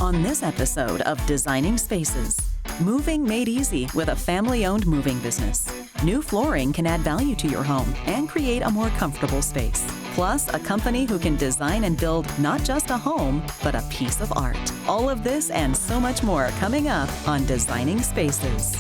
On this episode of Designing Spaces, moving made easy with a family-owned moving business. New flooring can add value to your home and create a more comfortable space. Plus, a company who can design and build not just a home, but a piece of art. All of this and so much more coming up on Designing Spaces.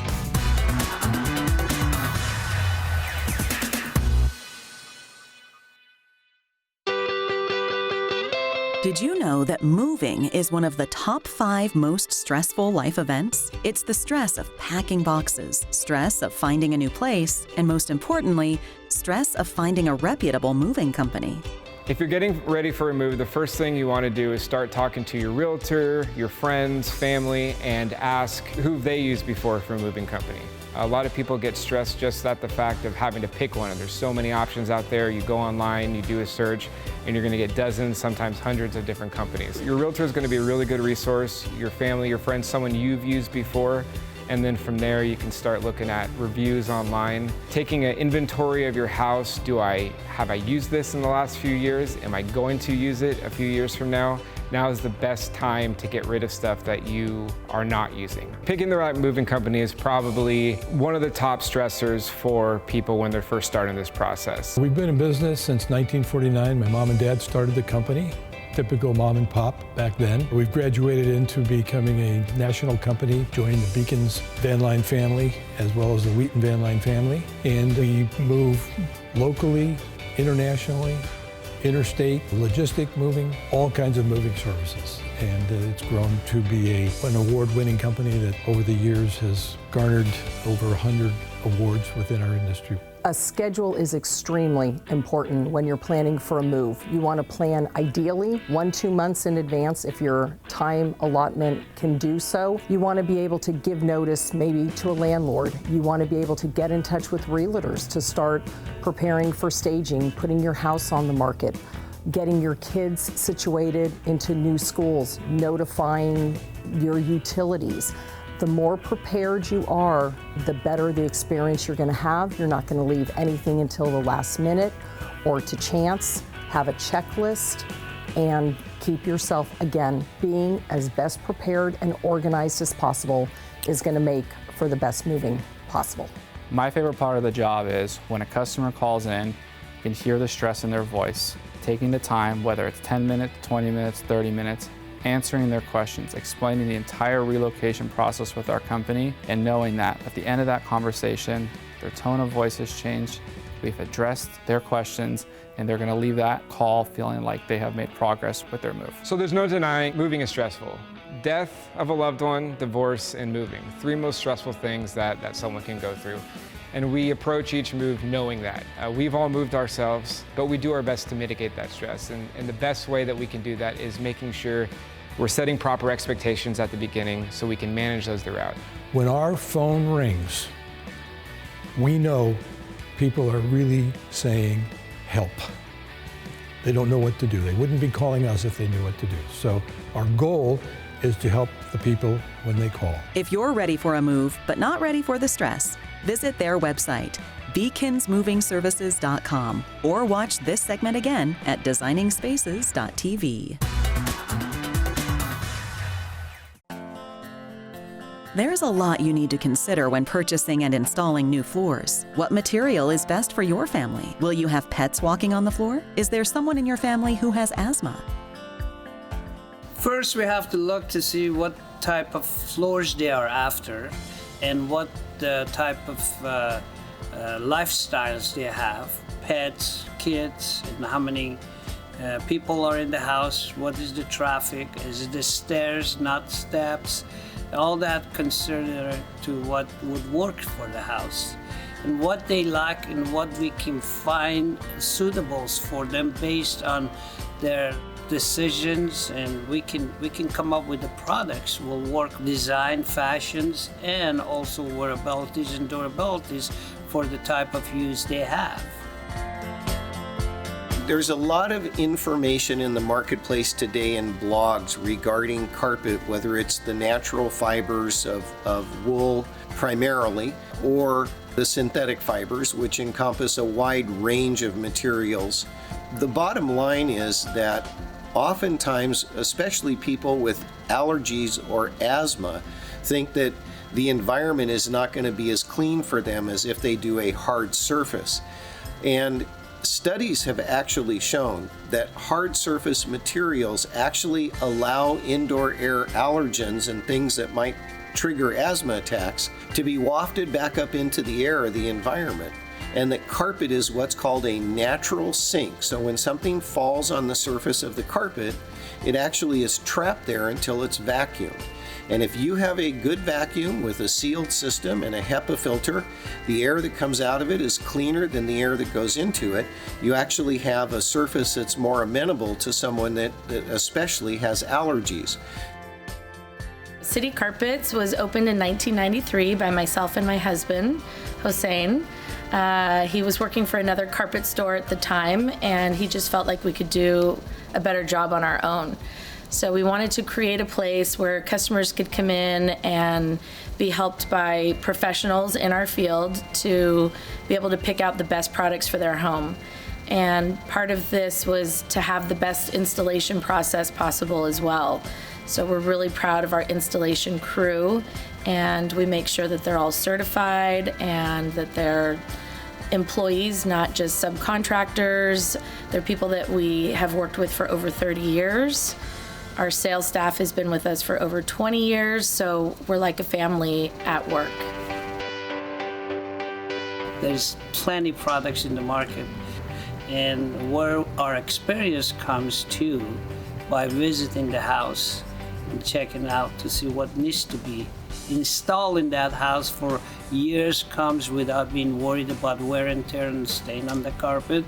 Did you know that moving is one of the top 5 most stressful life events? It's the stress of packing boxes, stress of finding a new place, and most importantly, stress of finding a reputable moving company. If you're getting ready for a move, the first thing you want to do is start talking to your realtor, your friends, family, and ask who they used before for a moving company. A lot of people get stressed just at the fact of having to pick one. There's so many options out there. You go online, you do a search, and you're going to get dozens, sometimes hundreds of different companies. Your realtor is going to be a really good resource, your family, your friends, someone you've used before. And then from there, you can start looking at reviews online. Taking an inventory of your house. Have I used this in the last few years? Am I going to use it a few years from now? Now is the best time to get rid of stuff that you are not using. Picking the right moving company is probably one of the top stressors for people when they're first starting this process. We've been in business since 1949. My mom and dad started the company. Typical mom and pop back then. We've graduated into becoming a national company, joined the Beacons Van Line family, as well as the Wheaton Van Line family. And we move locally, internationally, interstate, logistic moving, all kinds of moving services. And it's grown to be an award-winning company that over the years has garnered over 100 awards within our industry. A schedule is extremely important when you're planning for a move. You want to plan ideally 1-2 months in advance if your time allotment can do so. You want to be able to give notice maybe to a landlord. You want to be able to get in touch with realtors to start preparing for staging, putting your house on the market, getting your kids situated into new schools, notifying your utilities. The more prepared you are, the better the experience you're going to have. You're not going to leave anything until the last minute or to chance. Have a checklist and keep yourself, again, being as best prepared and organized as possible is going to make for the best moving possible. My favorite part of the job is when a customer calls in, you can hear the stress in their voice, taking the time, whether it's 10 minutes, 20 minutes, 30 minutes, answering their questions, explaining the entire relocation process with our company, and knowing that at the end of that conversation, their tone of voice has changed, we've addressed their questions, and they're gonna leave that call feeling like they have made progress with their move. So there's no denying moving is stressful. Death of a loved one, divorce, and moving. 3 most stressful things that someone can go through. And we approach each move knowing that. We've all moved ourselves, but we do our best to mitigate that stress. And the best way that we can do that is making sure we're setting proper expectations at the beginning so we can manage those throughout. When our phone rings, we know people are really saying help. They don't know what to do. They wouldn't be calling us if they knew what to do. So our goal is to help the people when they call. If you're ready for a move, but not ready for the stress, visit their website, beaconsmovingservices.com, or watch this segment again at designingspaces.tv. There's a lot you need to consider when purchasing and installing new floors. What material is best for your family? Will you have pets walking on the floor? Is there someone in your family who has asthma? First, we have to look to see what type of floors they are after and what type of lifestyles they have. Pets, kids, and how many people are in the house, what is the traffic, is it the stairs, not steps? All that consider to what would work for the house and what they lack and what we can find suitables for them based on their decisions, and we can come up with the products will work, design, fashions, and also wearabilities and durabilities for the type of use they have. There's a lot of information in the marketplace today in blogs regarding carpet, whether it's the natural fibers of wool primarily, or the synthetic fibers, which encompass a wide range of materials. The bottom line is that oftentimes, especially people with allergies or asthma, think that the environment is not going to be as clean for them as if they do a hard surface. And studies have actually shown that hard surface materials actually allow indoor air allergens and things that might trigger asthma attacks to be wafted back up into the air of the environment. And that carpet is what's called a natural sink. So when something falls on the surface of the carpet, it actually is trapped there until it's vacuumed. And if you have a good vacuum with a sealed system and a HEPA filter, the air that comes out of it is cleaner than the air that goes into it. You actually have a surface that's more amenable to someone that especially has allergies. City Carpets was opened in 1993 by myself and my husband, Hossein. He was working for another carpet store at the time, and he just felt like we could do a better job on our own. So we wanted to create a place where customers could come in and be helped by professionals in our field to be able to pick out the best products for their home. And part of this was to have the best installation process possible as well. So we're really proud of our installation crew, and we make sure that they're all certified and that they're employees, not just subcontractors. They're people that we have worked with for over 30 years. Our sales staff has been with us for over 20 years, so we're like a family at work. There's plenty of products in the market, and where our experience comes to by visiting the house and checking out to see what needs to be installed in that house for years comes without being worried about wear and tear and stain on the carpet.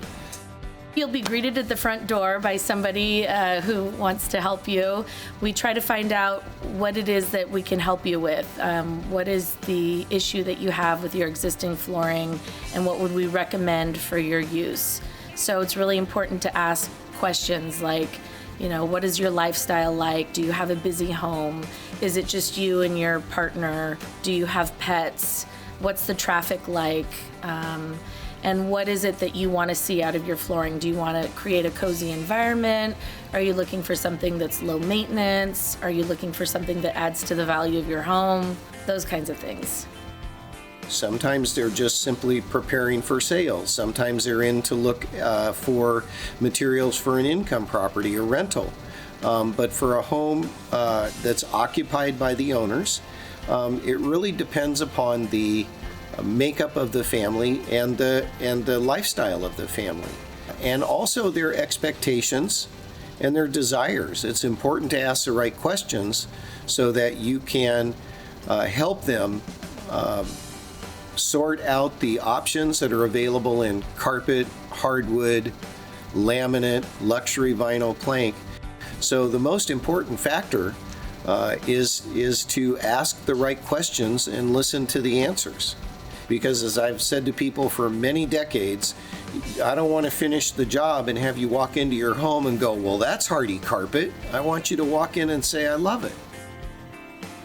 You'll be greeted at the front door by somebody who wants to help you. We try to find out what it is that we can help you with. What is the issue that you have with your existing flooring, and what would we recommend for your use? So it's really important to ask questions like, what is your lifestyle like? Do you have a busy home? Is it just you and your partner? Do you have pets? What's the traffic like? And what is it that you want to see out of your flooring? Do you want to create a cozy environment? Are you looking for something that's low maintenance? Are you looking for something that adds to the value of your home? Those kinds of things. Sometimes they're just simply preparing for sales. Sometimes they're in to look for materials for an income property or rental. But for a home that's occupied by the owners, it really depends upon the makeup of the family and the lifestyle of the family, and also their expectations and their desires. It's important to ask the right questions so that you can help them sort out the options that are available in carpet, hardwood, laminate, luxury vinyl plank. So the most important factor is to ask the right questions and listen to the answers. Because as I've said to people for many decades, I don't want to finish the job and have you walk into your home and go, well, that's hardy carpet. I want you to walk in and say, I love it.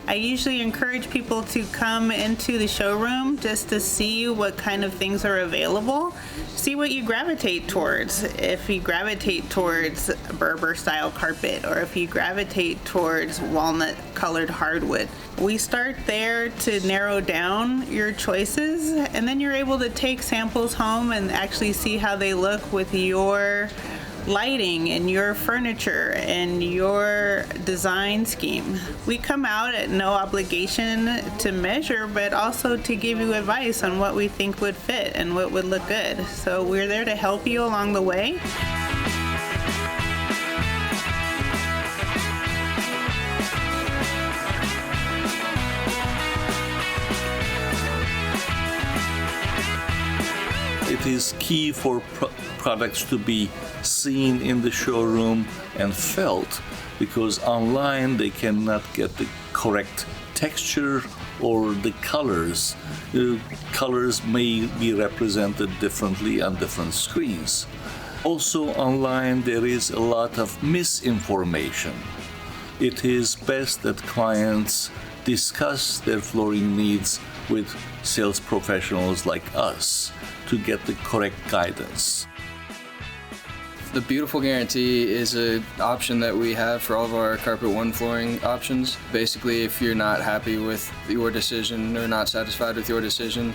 I usually encourage people to come into the showroom just to see what kind of things are available, see what you gravitate towards. If you gravitate towards Berber style carpet, or if you gravitate towards walnut colored hardwood. We start there to narrow down your choices, and then you're able to take samples home and actually see how they look with your lighting and your furniture and your design scheme. We come out at no obligation to measure, but also to give you advice on what we think would fit and what would look good. So we're there to help you along the way. It is key for products to be seen in the showroom and felt, because online they cannot get the correct texture or the colors. The colors may be represented differently on different screens. Also online there is a lot of misinformation. It is best that clients discuss their flooring needs with sales professionals like us to get the correct guidance. The Beautiful Guarantee is an option that we have for all of our Carpet One flooring options. Basically, if you're not happy with your decision or not satisfied with your decision,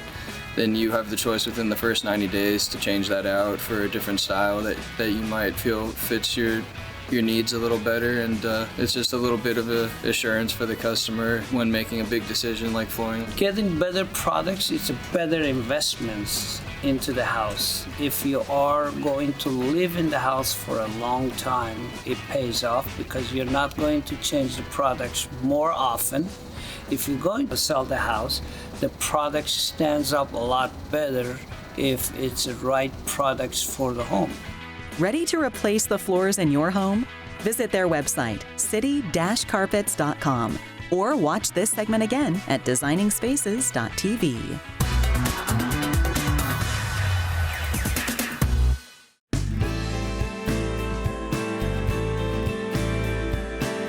then you have the choice within the first 90 days to change that out for a different style that you might feel fits your needs a little better, and it's just a little bit of assurance for the customer when making a big decision like flooring. Getting better products is a better investment into the house. If you are going to live in the house for a long time, it pays off because you're not going to change the products more often. If you're going to sell the house, the product stands up a lot better if it's the right products for the home. Ready to replace the floors in your home? Visit their website, city-carpets.com, or watch this segment again at designingspaces.tv.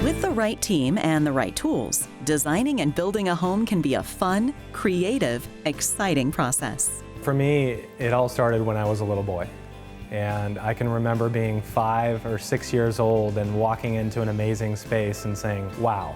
With the right team and the right tools, designing and building a home can be a fun, creative, exciting process. For me, it all started when I was a little boy. And I can remember being 5 or 6 years old and walking into an amazing space and saying, wow,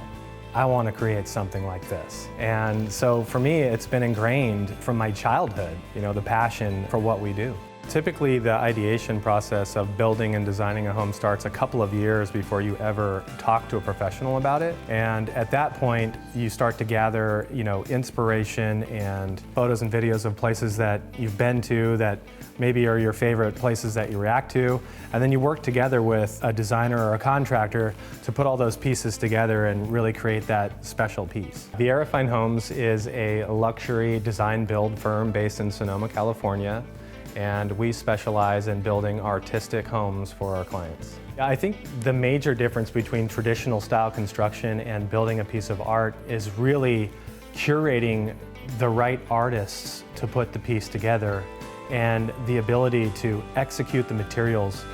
I want to create something like this. And so for me, it's been ingrained from my childhood, the passion for what we do. Typically, the ideation process of building and designing a home starts a couple of years before you ever talk to a professional about it. And at that point, you start to gather, inspiration and photos and videos of places that you've been to that maybe are your favorite places that you react to. And then you work together with a designer or a contractor to put all those pieces together and really create that special piece. Vierra Fine Homes is a luxury design build firm based in Sonoma, California. And we specialize in building artistic homes for our clients. I think the major difference between traditional style construction and building a piece of art is really curating the right artists to put the piece together and the ability to execute the materials.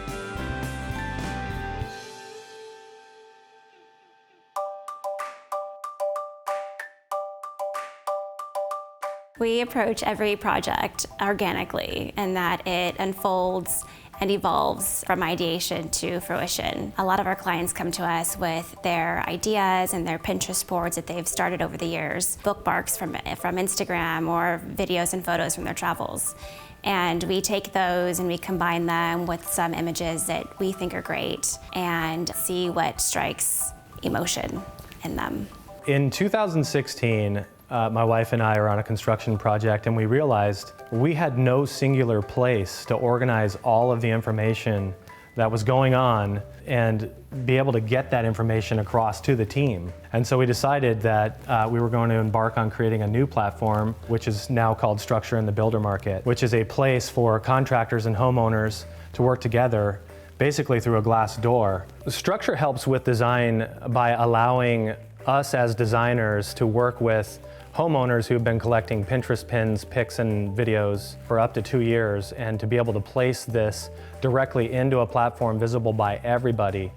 We approach every project organically in that it unfolds and evolves from ideation to fruition. A lot of our clients come to us with their ideas and their Pinterest boards that they've started over the years, bookmarks from Instagram or videos and photos from their travels. And we take those and we combine them with some images that we think are great and see what strikes emotion in them. In 2016, my wife and I are on a construction project, and we realized we had no singular place to organize all of the information that was going on and be able to get that information across to the team. And so we decided that we were going to embark on creating a new platform, which is now called Structure in the Builder Market, which is a place for contractors and homeowners to work together basically through a glass door. Structure helps with design by allowing us as designers to work with homeowners who've been collecting Pinterest pins, pics, and videos for up to 2 years, and to be able to place this directly into a platform visible by everybody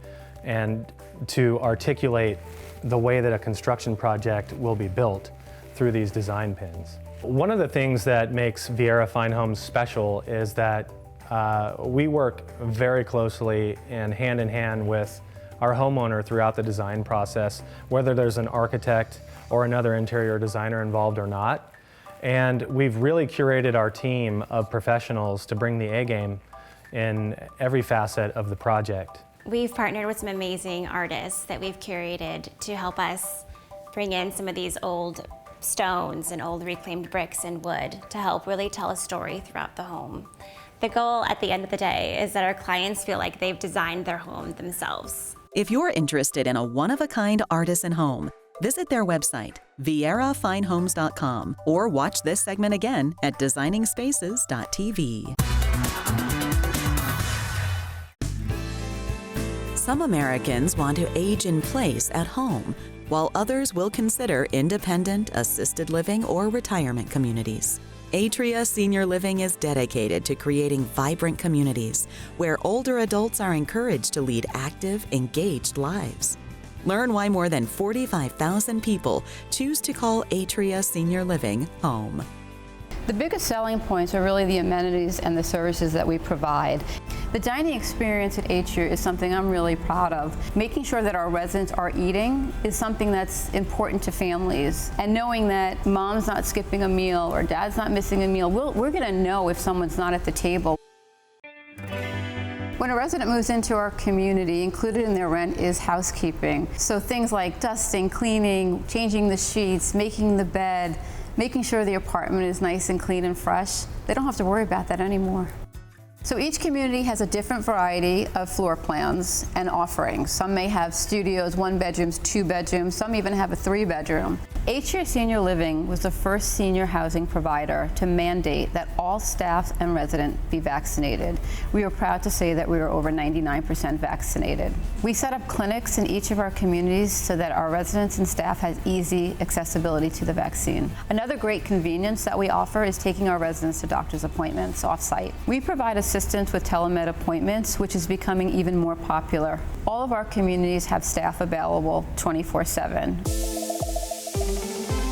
and to articulate the way that a construction project will be built through these design pins. One of the things that makes Vierra Fine Homes special is that we work very closely and hand in hand with our homeowner throughout the design process, whether there's an architect or another interior designer involved or not. And we've really curated our team of professionals to bring the A game in every facet of the project. We've partnered with some amazing artists that we've curated to help us bring in some of these old stones and old reclaimed bricks and wood to help really tell a story throughout the home. The goal at the end of the day is that our clients feel like they've designed their home themselves. If you're interested in a one-of-a-kind artisan home, visit their website, vierrafinehomes.com, or watch this segment again at designingspaces.tv. Some Americans want to age in place at home, while others will consider independent, assisted living, or retirement communities. Atria Senior Living is dedicated to creating vibrant communities where older adults are encouraged to lead active, engaged lives. Learn why more than 45,000 people choose to call Atria Senior Living home. The biggest selling points are really the amenities and the services that we provide. The dining experience at Atria is something I'm really proud of. Making sure that our residents are eating is something that's important to families. And knowing that mom's not skipping a meal or dad's not missing a meal, we're gonna know if someone's not at the table. When a resident moves into our community, included in their rent is housekeeping. So things like dusting, cleaning, changing the sheets, making the bed, making sure the apartment is nice and clean and fresh. They don't have to worry about that anymore. So each community has a different variety of floor plans and offerings. Some may have studios, 1 bedrooms, 2 bedrooms, some even have a 3-bedroom. Atria Senior Living was the first senior housing provider to mandate that all staff and residents be vaccinated. We are proud to say that we are over 99% vaccinated. We set up clinics in each of our communities so that our residents and staff has easy accessibility to the vaccine. Another great convenience that we offer is taking our residents to doctor's appointments off-site. We provide assistance with telemed appointments, which is becoming even more popular. All of our communities have staff available 24/7.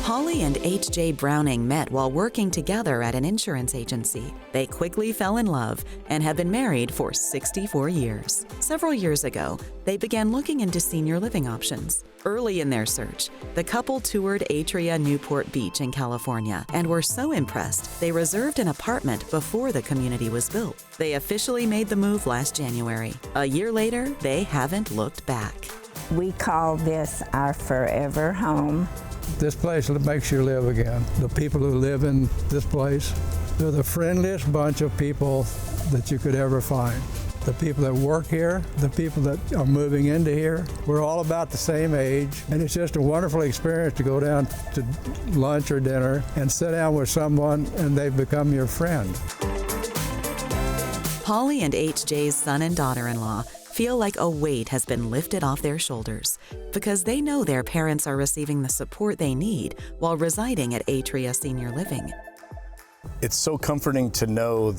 Holly and H.J. Browning met while working together at an insurance agency. They quickly fell in love and have been married for 64 years. Several years ago, they began looking into senior living options. Early in their search, the couple toured Atria Newport Beach in California and were so impressed they reserved an apartment before the community was built. They officially made the move last January. A year later, they haven't looked back. We call this our forever home. This place makes you live again. The people who live in this place, they're the friendliest bunch of people that you could ever find. The people that work here, the people that are moving into here, we're all about the same age, and it's just a wonderful experience to go down to lunch or dinner and sit down with someone and they've become your friend. Holly and H.J.'s son and daughter-in-law feel like a weight has been lifted off their shoulders because they know their parents are receiving the support they need while residing at Atria Senior Living. It's so comforting to know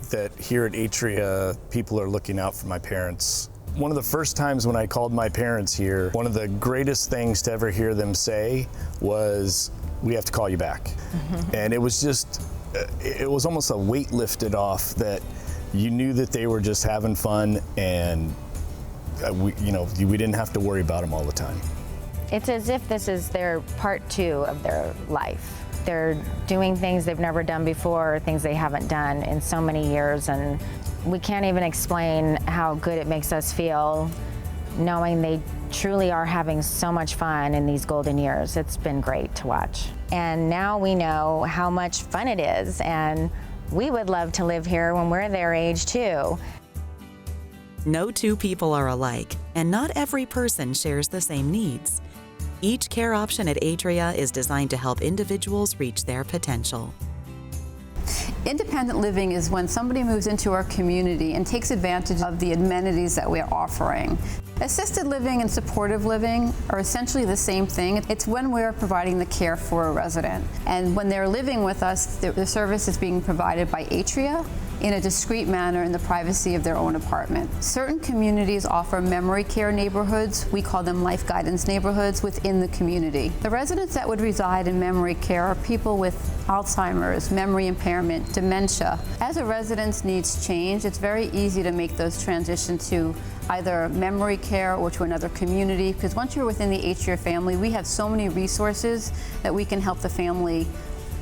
that here at Atria, people are looking out for my parents. One of the first times when I called my parents here, one of the greatest things to ever hear them say was, "We have to call you back." And it was just, it was almost a weight lifted off that you knew that they were just having fun and we didn't have to worry about them all the time. It's as if this is their part 2 of their life. They're doing things they've never done before, things they haven't done in so many years, and we can't even explain how good it makes us feel knowing they truly are having so much fun in these golden years. It's been great to watch. And now we know how much fun it is, and we would love to live here when we're their age too. No two people are alike, and not every person shares the same needs. Each care option at Atria is designed to help individuals reach their potential. Independent living is when somebody moves into our community and takes advantage of the amenities that we're offering. Assisted living and supportive living are essentially the same thing. It's when we're providing the care for a resident. And when they're living with us, the service is being provided by Atria in a discreet manner in the privacy of their own apartment. Certain communities offer memory care neighborhoods. We call them life guidance neighborhoods within the community. The residents that would reside in memory care are people with Alzheimer's, memory impairment, dementia. As a resident's needs change, it's very easy to make those transitions to either memory care or to another community, because once you're within the Atria family, we have so many resources that we can help the family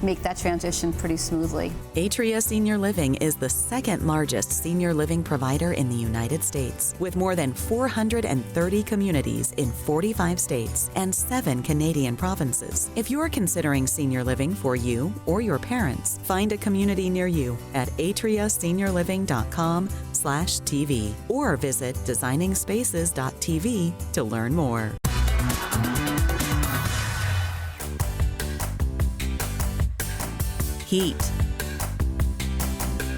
make that transition pretty smoothly. Atria Senior Living is the second largest senior living provider in the United States, with more than 430 communities in 45 states and 7 Canadian provinces. If you're considering senior living for you or your parents, find a community near you at atriaseniorliving.com/TV or visit designingspaces.tv to learn more. Heat,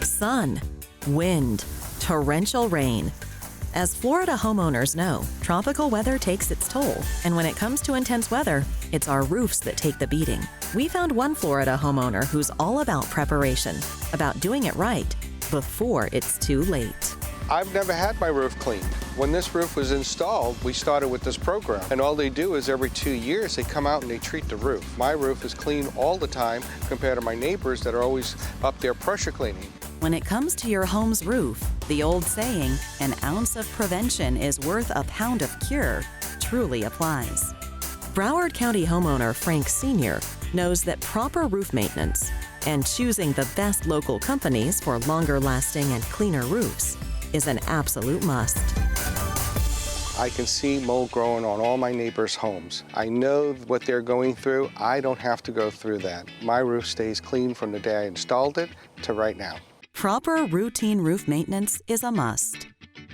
sun, wind, torrential rain. As Florida homeowners know, tropical weather takes its toll, and when it comes to intense weather, it's our roofs that take the beating. We found one Florida homeowner who's all about preparation, about doing it right before it's too late. I've never had my roof cleaned. When this roof was installed, we started with this program. And all they do is every 2 years, they come out and they treat the roof. My roof is clean all the time compared to my neighbors that are always up there pressure cleaning. When it comes to your home's roof, the old saying, an ounce of prevention is worth a pound of cure, truly applies. Broward County homeowner Frank Sr. knows that proper roof maintenance and choosing the best local companies for longer lasting and cleaner roofs is an absolute must. I can see mold growing on all my neighbors' homes. I know what they're going through. I don't have to go through that. My roof stays clean from the day I installed it to right now. Proper routine roof maintenance is a must.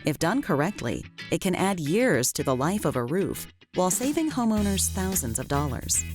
If done correctly, it can add years to the life of a roof while saving homeowners thousands of dollars.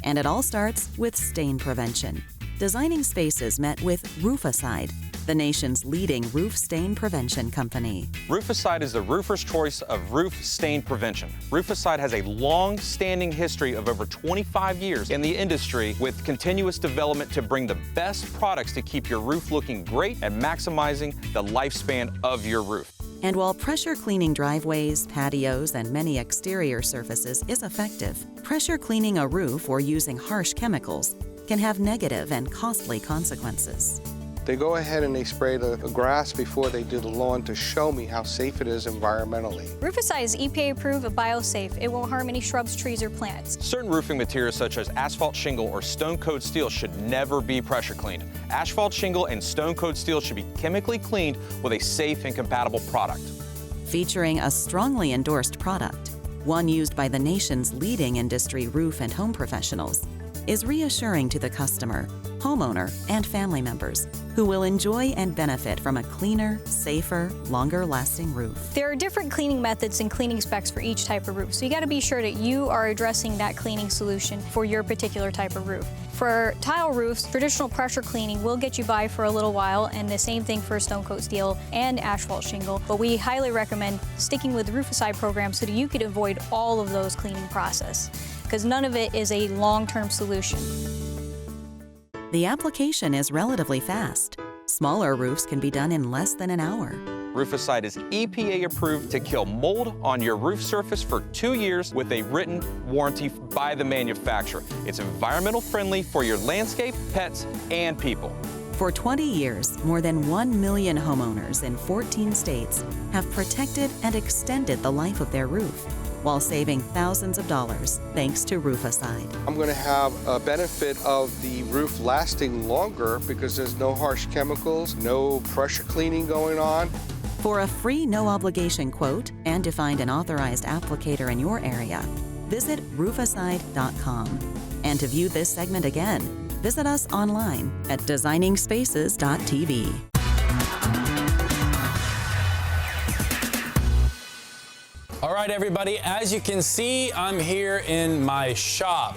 And it all starts with stain prevention. Designing Spaces met with Roof-A-Cide, the nation's leading roof stain prevention company. Roof-A-Cide is the roofer's choice of roof stain prevention. Roof-A-Cide has a long-standing history of over 25 years in the industry with continuous development to bring the best products to keep your roof looking great and maximizing the lifespan of your roof. And while pressure cleaning driveways, patios, and many exterior surfaces is effective, pressure cleaning a roof or using harsh chemicals can have negative and costly consequences. They go ahead and they spray the grass before they do the lawn to show me how safe it is environmentally. Roof-A-Cide is EPA approved and biosafe. It won't harm any shrubs, trees, or plants. Certain roofing materials such as asphalt shingle or stone-coated steel should never be pressure cleaned. Asphalt shingle and stone-coated steel should be chemically cleaned with a safe and compatible product. Featuring a strongly endorsed product, one used by the nation's leading industry roof and home professionals, is reassuring to the customer, homeowner, and family members who will enjoy and benefit from a cleaner, safer, longer-lasting roof. There are different cleaning methods and cleaning specs for each type of roof, so you got to be sure that you are addressing that cleaning solution for your particular type of roof. For tile roofs, traditional pressure cleaning will get you by for a little while, and the same thing for stone coat steel and asphalt shingle, but we highly recommend sticking with the Roof-A-Cide program so that you could avoid all of those cleaning process, because none of it is a long-term solution. The application is relatively fast. Smaller roofs can be done in less than an hour. Roof-A-Cide is EPA approved to kill mold on your roof surface for 2 years with a written warranty by the manufacturer. It's environmental friendly for your landscape, pets, and people. For 20 years, more than 1 million homeowners in 14 states have protected and extended the life of their roof, while saving thousands of dollars thanks to Roof-A-Cide. I'm going to have a benefit of the roof lasting longer because there's no harsh chemicals, no pressure cleaning going on. For a free no-obligation quote and to find an authorized applicator in your area, visit roofacide.com. And to view this segment again, visit us online at designingspaces.tv. All right, everybody, as you can see, I'm here in my shop.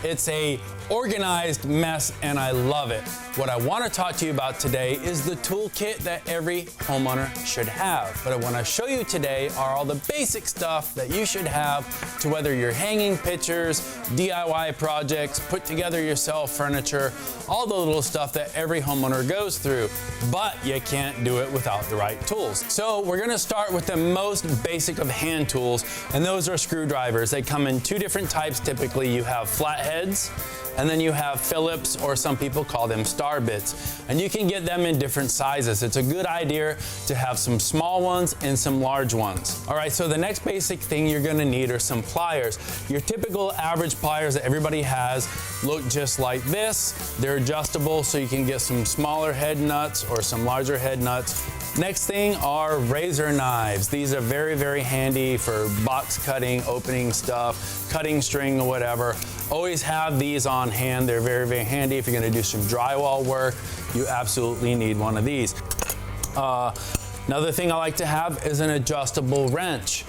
It's a organized mess and I love it. What I want to talk to you about today is the toolkit that every homeowner should have. What I want to show you today are all the basic stuff that you should have to whether you're hanging pictures, DIY projects, put together yourself furniture, all the little stuff that every homeowner goes through, but you can't do it without the right tools. So we're going to start with the most basic of hand tools, and those are screwdrivers. They come in two different types typically. You have flatheads, and then you have Phillips, or some people call them star bits, and you can get them in different sizes. It's a good idea to have some small ones and some large ones. All right, so the next basic thing you're gonna need are some pliers. Your typical average pliers that everybody has look just like this. They're adjustable, so you can get some smaller head nuts or some larger head nuts. Next thing are razor knives. These are very, very handy for box cutting, opening stuff, cutting string or whatever. Always have these on hand. They're very, very handy. If you're gonna do some drywall work, you absolutely need one of these. Another thing I like to have is an adjustable wrench.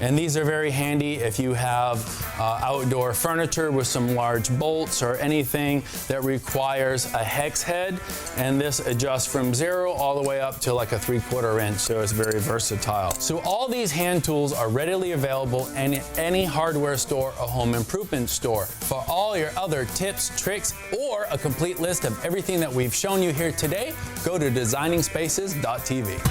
And these are very handy if you have outdoor furniture with some large bolts or anything that requires a hex head. And this adjusts from 0 all the way up to like a 3/4 inch, so it's very versatile. So all these hand tools are readily available in any hardware store or home improvement store. For all your other tips, tricks, or a complete list of everything that we've shown you here today, go to designingspaces.tv.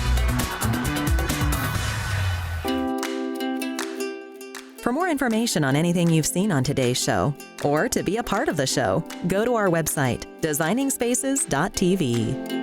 For more information on anything you've seen on today's show, or to be a part of the show, go to our website, designingspaces.tv.